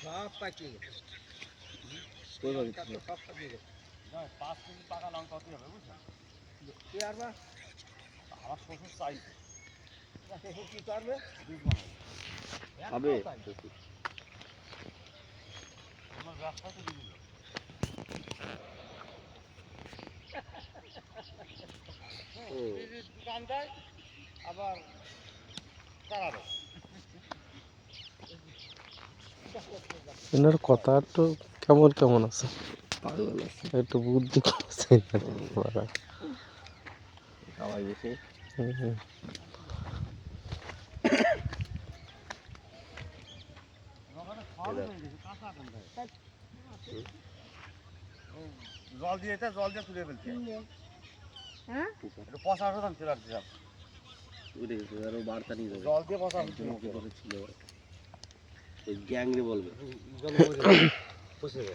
সব পাকিয়ে গেছে। 5 কেজি পাকা লঙ্কা হতে হবে বুঝছেন? কি আর বা আমার শ্বশুর চাইছে। শ্বশুর কি করবে? বীজ বানাবে। হবে। আমার ব্যবসা তো দিবি না। দোকান দেয় আবার কারাবে। এনার কথা একটু কেমন কেমন আছে, একটু বুদ্ধি করছে খাওয়াই বেশি। জল দিয়ে তুলে ফেলছে। হ্যাঁ পচা ওষুধ চলে আসছে জল দিয়ে পচা ছিল গ্যাংরে বলবে